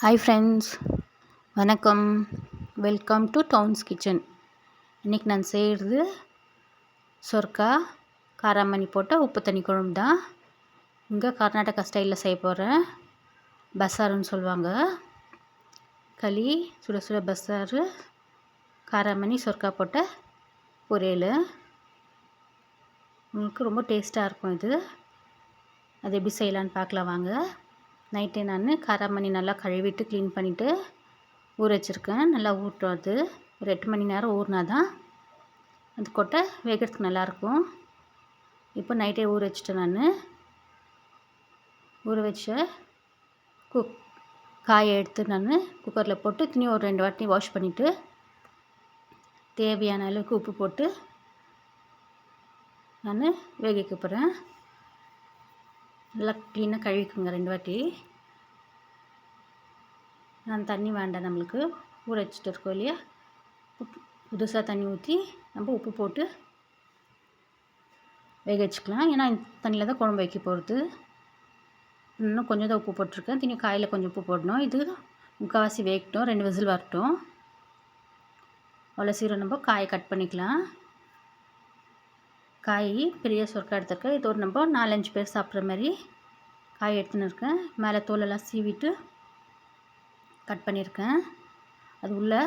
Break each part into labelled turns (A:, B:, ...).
A: Hi friends, வணக்கம். Welcome to town's kitchen. இன்றைக்கி நான் செய்கிறது சொர்க்கா காராமணி போட்ட உப்பு தண்ணி குழம்பு தான். இங்கே கர்நாடகா ஸ்டைலில் செய்ய போகிறேன். பஸ்ஸாருன்னு சொல்லுவாங்க. களி, சுட சுட பஸ்ஸாரு, காராமணி, சொர்க்கா போட்ட பொரியல். உங்களுக்கு ரொம்ப டேஸ்ட்டாக இருக்கும் இது. அது எப்படி செய்யலான்னு பார்க்கலாம் வாங்க. நைட்டே நான் காராமணி நல்லா கழுவிட்டு க்ளீன் பண்ணிவிட்டு ஊற வச்சுருக்கேன். நல்லா ஊறட்டும். அது ஒரு 8 மணி நேரம் ஊறினா தான் அந்த கொட்டை வேகிறதுக்கு நல்லாயிருக்கும். இப்போ நைட்டே ஊற வச்சுட்டேன். நான் ஊற வச்ச காயை எடுத்து நான் குக்கரில் போட்டு துணி ஒரு 2 வாட்டி வாஷ் பண்ணிவிட்டு தேவையான அளவுக்கு உப்பு போட்டு நான் வேக வைக்க போகிறேன். நல்லா க்ளீனாக கழுவிக்குங்க 2 வாட்டி. நான் தண்ணி வேண்டாம், நம்மளுக்கு ஊற வச்சுட்டு இருக்கோம் இல்லையா, புதுசாக தண்ணி ஊற்றி நம்ம உப்பு போட்டு வேக வச்சுக்கலாம். ஏன்னா இந்த தண்ணியில் தான் குழம்பு வைக்க போகிறது. இன்னும் கொஞ்சம் தான் உப்பு போட்டிருக்கேன். தினி காயில் கொஞ்சம் உப்பு போடணும். இது முக்கால்வாசி வேகட்டும், 2 விசில் வரட்டும். அவ்வளோ சீரம் நம்ம காயை கட் பண்ணிக்கலாம். காய் பெரிய சொர்க்கா எடுத்துருக்கேன். இது ஒரு நம்ம 4-5 பேர் சாப்பிட்ற மாதிரி காய் எடுத்துன்னு இருக்கேன். மேலே தோலெல்லாம் சீவிட்டு கட் பண்ணியிருக்கேன். அது உள்ளே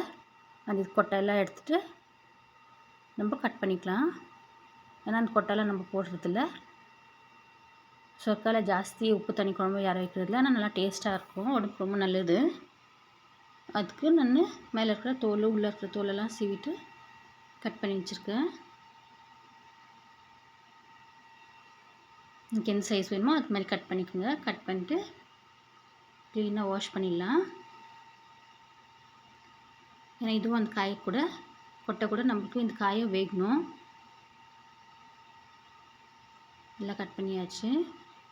A: அந்த கொட்டையெல்லாம் எடுத்துகிட்டு நம்ம கட் பண்ணிக்கலாம். ஏன்னா அந்த கொட்டையெல்லாம் நம்ம போடுறதில்ல. சொர்க்காவில் ஜாஸ்தி உப்பு தண்ணி குழம்பு யாரும் வைக்கிறதில்ல. ஆனால் நல்லா டேஸ்ட்டாக இருக்கும், உடம்புக்கு ரொம்ப நல்லது. அதுக்கு நான் மேலே இருக்கிற தோல், உள்ளே இருக்கிற தோலெல்லாம் சீவிட்டு கட் பண்ணி வச்சுருக்கேன். எனக்கு எந்த சைஸ் வேணுமோ அது மாதிரி கட் பண்ணிக்கோங்க. கட் பண்ணிட்டு க்ளீனாக வாஷ் பண்ணிடலாம். ஏன்னா இதுவும் அந்த காய் கூட கொட்டை கூட நம்மளுக்கு இந்த காயை வேகணும். எல்லாம் கட் பண்ணியாச்சு.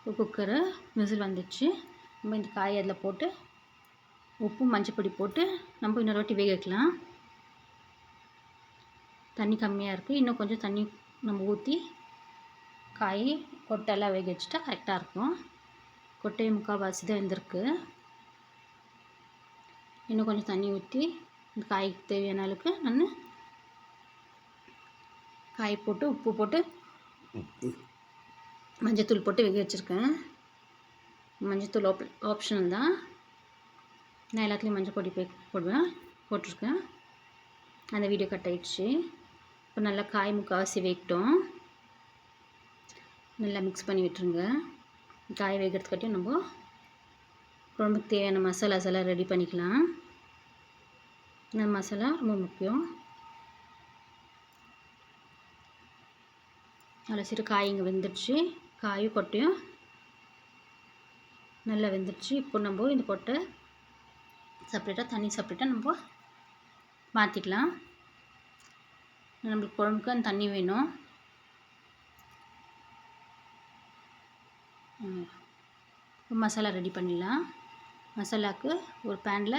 A: இப்போ குக்கரு விசில் வந்துடுச்சு. நம்ம இந்த காயை அதில் போட்டு உப்பு மஞ்சப்பொடி போட்டு நம்ம இன்னொரு வாட்டி வேக வைக்கலாம். தண்ணி கம்மியாக இருக்குது. இன்னும் கொஞ்சம் தண்ணி நம்ம ஊற்றி காய் கொட்டையெல்லாம் வேக வச்சுட்டா கரெக்டாக இருக்கும். கொட்டையை முக்கால்வாசி தான் வெந்திருக்கு. இன்னும் கொஞ்சம் தண்ணி ஊற்றி இந்த காய்க்கு தேவையான அளவுக்கு நான் காய் போட்டு உப்பு போட்டு மஞ்சத்தூள் போட்டு வேக வச்சுருக்கேன். மஞ்சத்தூள் ஆப்ஷனல் தான். நான் எல்லாத்துலேயும் மஞ்சள் பொடி போட்டிருக்கேன். அந்த வீடியோ கட் ஆகிடுச்சு. இப்போ நல்லா காய் முக்கால்வாசி வேகட்டும். நல்லா மிக்ஸ் பண்ணி விட்டுருங்க. காய் வேகிறதுக்காட்டியும் நம்ம குழம்புக்கு தேவையான மசாலாஸ் எல்லாம் ரெடி பண்ணிக்கலாம். இந்த மசாலா ரொம்ப முக்கியம். நல்லா சிறு காய் இங்கே வெந்துடுச்சு. காயும் கொட்டையும் நல்லா வெந்துடுச்சு. இப்போ நம்ம இந்த கொட்டை செப்ரேட்டாக, தண்ணி செப்ரேட்டாக நம்ம மாற்றிக்கலாம். நம்மளுக்கு குழம்புக்கு அந்த தண்ணி வேணும். மசாலா ரெடி பண்ணிடலாம். மசாலாவுக்கு ஒரு பேனில்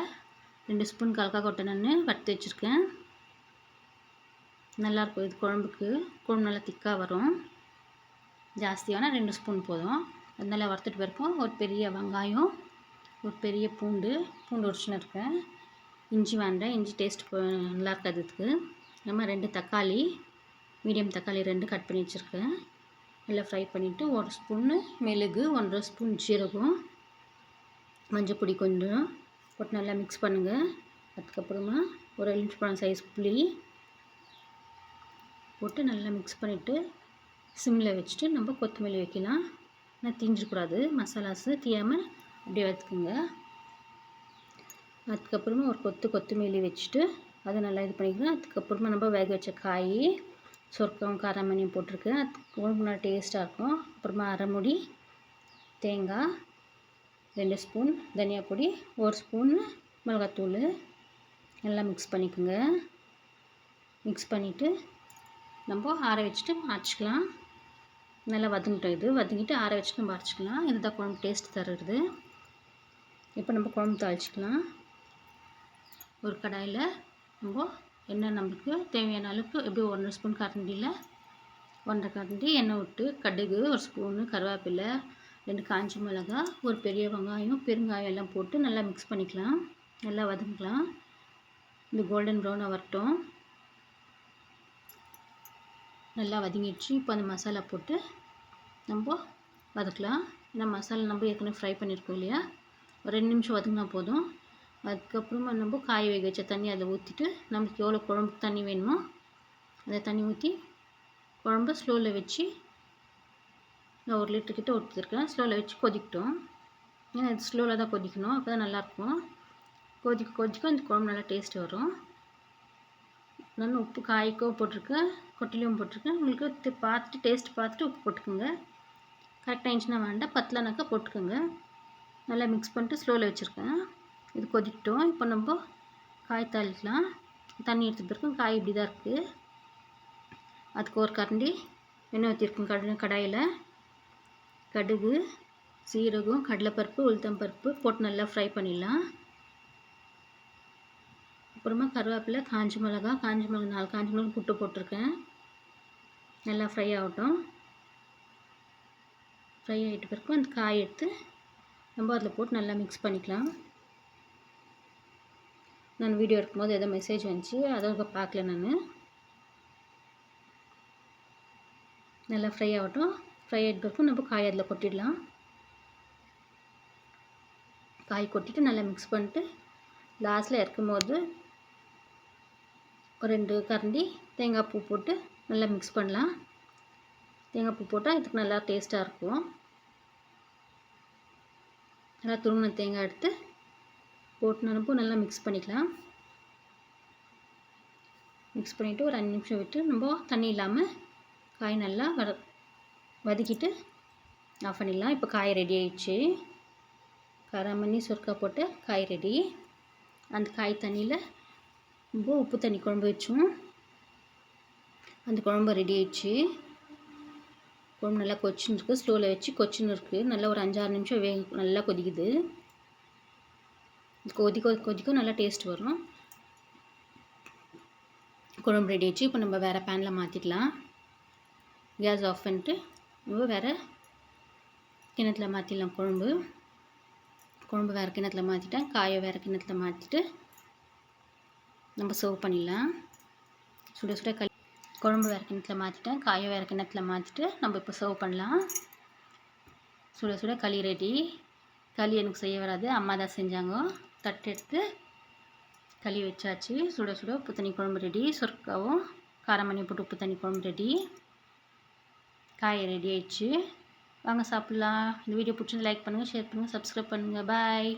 A: 2 ஸ்பூன் கலக்கா கொட்டை நான் வறுத்து வச்சுருக்கேன். நல்லாயிருக்கும் இது குழம்புக்கு. குழம்பு நல்லா திக்காக வரும். ஜாஸ்தியான 2 ஸ்பூன் போதும். அது நல்லா வறுத்துட்டு வரைக்கும் ஒரு பெரிய வெங்காயம், ஒரு பெரிய பூண்டு உரிச்சுன்னு இருக்கேன். இஞ்சி வேண்டாம், இஞ்சி டேஸ்ட் நல்லா இருக்காதுக்கு. நம்ம 2 தக்காளி, மீடியம் தக்காளி 2 கட் பண்ணி வச்சுருக்கேன். நல்லா ஃப்ரை பண்ணிவிட்டு 1 ஸ்பூன்னு மிளகு, 1.5 ஸ்பூன் ஜீரகம், மஞ்சள் பொடி கொஞ்சம் போட்டு நல்லா மிக்ஸ் பண்ணுங்கள். அதுக்கப்புறமா ஒரு எலுமிச்சம்பழம் சைஸ் புளி போட்டு நல்லா மிக்ஸ் பண்ணிவிட்டு சிம்மில் வச்சுட்டு நம்ம கொத்தமல்லி வைக்கலாம். ஆனால் தீஞ்சிடக்கூடாது. மசாலாஸு தீயாமல் அப்படியே வச்சுக்கோங்க. அதுக்கப்புறமா ஒரு கொத்தமல்லி வச்சுட்டு அதை நல்லா இது பண்ணிக்கலாம். அதுக்கப்புறமா நம்ம வேக வச்ச காய், சொர்க்கம், காராமணியும் போட்டிருக்கேன். அது குழம்பு நல்லா டேஸ்ட்டாக இருக்கும். அப்புறமா அரை மூடி தேங்காய், 2 ஸ்பூன் தனியா பொடி, 1 ஸ்பூன் மிளகாத்தூள் நல்லா மிக்ஸ் பண்ணிக்கோங்க. மிக்ஸ் பண்ணிவிட்டு நம்ம ஆற வச்சுட்டு அரைச்சிக்கலாம். நல்லா வதங்கிட்டோம். இது வதங்கிட்டு ஆற வச்சுட்டு நம்ம அரைச்சிக்கலாம். இதுதான் குழம்பு டேஸ்ட் தருது. இப்போ நம்ம குழம்பு தாளிச்சிக்கலாம். ஒரு கடாயில் நம்ம எண்ணெய் நம்மளுக்கு தேவையான அளவுக்கு எப்படி 1 ஸ்பூன் கரண்டியில் 1.5 கரண்டி எண்ணெய் விட்டு கடுகு, 1 ஸ்பூனு கருவேப்பிலை, 2 காஞ்ச மிளகா, ஒரு பெரிய வெங்காயம், பெருங்காயம் எல்லாம் போட்டு நல்லா மிக்ஸ் பண்ணிக்கலாம். நல்லா வதக்கலாம். இந்த கோல்டன் ப்ரௌனாக வரட்டும். நல்லா வதங்கிடுச்சு. இப்போ அந்த மசாலா போட்டு நம்ம வதக்கலாம். ஏன்னா மசாலா நம்ம ஏற்கனவே ஃப்ரை பண்ணியிருக்கோம் இல்லையா, ஒரு 2 நிமிஷம் வதங்கினா போதும். அதுக்கப்புறமா நம்ம காய வேக வச்ச தண்ணி அதில் ஊற்றிட்டு, நம்மளுக்கு எவ்வளோ குழம்புக்கு தண்ணி வேணுமோ அந்த தண்ணி ஊற்றி குழம்ப ஸ்லோவில் வச்சு, நான் 1 லிட்டர் கிட்ட ஊற்றிருக்கேன். ஸ்லோவில் வச்சு கொதிக்கட்டும். ஏன்னா இது ஸ்லோவில் தான் கொதிக்கணும், அப்போ தான் நல்லாயிருக்கும். கொதிக்க கொதிக்க இந்த குழம்பு நல்லா டேஸ்ட் வரும். நான் உப்பு காய்க்கோ போட்டிருக்கேன், கொட்டிலையும் போட்டிருக்கேன். உங்களுக்கு பார்த்துட்டு டேஸ்ட் பார்த்துட்டு உப்பு போட்டுக்கோங்க. கரெக்டாக இருந்துச்சுன்னா வேண்டாம், பத்தலைனாக்கா போட்டுக்கோங்க. நல்லா மிக்ஸ் பண்ணிட்டு ஸ்லோவில் வச்சுருக்கேன். இது கொதிக்கட்டும். இப்போ நம்ம காய் தாளிக்கலாம். தண்ணி எடுத்து பிறகு காய் இப்படி தான் இருக்குது. அதுக்கு ஒரு கரண்டி எண்ணெய் ஊற்றிருக்கேன். கடாயில் கடுகு, சீரகம், கடலைப்பருப்பு, உளுத்தம்பருப்பு போட்டு நல்லா ஃப்ரை பண்ணிடலாம். அப்புறமா கருவேப்பிலை, காஞ்ச மிளகா 4 காஞ்ச மிளகா புட்டு போட்டிருக்கேன். நல்லா ஃப்ரை ஆகட்டும். ஃப்ரை ஆகிட்ட பிறகு அந்த காய் எடுத்து நம்ம அதில் போட்டு நல்லா மிக்ஸ் பண்ணிக்கலாம். நான் வீடியோ எடுக்கும்போது ஏதோ மெசேஜ் வந்துச்சு, அதை பார்க்கல. நான் நல்லா ஃப்ரை ஆகட்டும். ஃப்ரை ஆகிட்ட பிறகு நம்ம காய் அதில் கொட்டிடலாம். காய் கொட்டிட்டு நல்லா மிக்ஸ் பண்ணிட்டு லாஸ்ட்டில் இறக்கும் போது ஒரு 2 கரண்டி தேங்காய் பூ போட்டு நல்லா மிக்ஸ் பண்ணலாம். தேங்காய் பூ போட்டால் இதுக்கு நல்லா டேஸ்ட்டாக இருக்கும். நல்லா துருவின தேங்காய் எடுத்து போட்டு நம்ம நல்லா மிக்ஸ் பண்ணிக்கலாம். மிக்ஸ் பண்ணிவிட்டு ஒரு 5 நிமிஷம் விட்டு நம்ம தண்ணி இல்லாமல் காய் நல்லா வதக்கிட்டு ஆஃப் பண்ணிடலாம். இப்போ காய் ரெடி ஆயிடுச்சு. காராமணி சுருக்கா போட்டு காய் ரெடி. அந்த காய் தண்ணியில் நம்ம உப்பு தண்ணி குழம்பு வச்சோம். அந்த குழம்பு ரெடி ஆயிடுச்சு. குழம்பு நல்லா கொச்சின்னு இருக்குது. ஸ்லோவில் வச்சு கொச்சின்னு இருக்குது. நல்லா ஒரு 5-6 நிமிஷம் நல்லா கொதிக்குது. கொதிக்க கொதிக்க நல்லா டேஸ்ட் வரும். குழம்பு ரெடி ஆயிடுச்சு. இப்போ நம்ம வேறு பேனில் மாற்றிக்கலாம். கேஸ் ஆஃப் பண்ணிட்டு நம்ம வேறு கிணத்துல மாற்றிடலாம். குழம்பு வேறு கிணத்துல மாற்றிட்டேன். காயை வேறு கிணத்துல மாற்றிட்டு நம்ம சர்வ் பண்ணிடலாம். சுட சுட குழம்பு வேறு கிணத்துல மாற்றிட்டேன். காயை வேறு கிணத்துல மாற்றிட்டு நம்ம இப்போ சர்வ் பண்ணலாம். சுட சுட களி ரெடி. களி எனக்கு செய்ய வராது, அம்மா தான் செஞ்சாங்க. தட்டு எடுத்து களி வச்சாச்சு. சுட சுட உப்பு தண்ணி குழம்பு ரெடி. சுருக்காவும் காரமணி போட்டு உப்பு தண்ணி குழம்பு ரெடி. காய் ரெடி ஆயிடுச்சு. வாங்க சாப்பிட்லாம். இந்த வீடியோ பிடிச்சிருந்து லைக் பண்ணுங்கள், ஷேர் பண்ணுங்கள், சப்ஸ்கிரைப் பண்ணுங்கள். பாய்.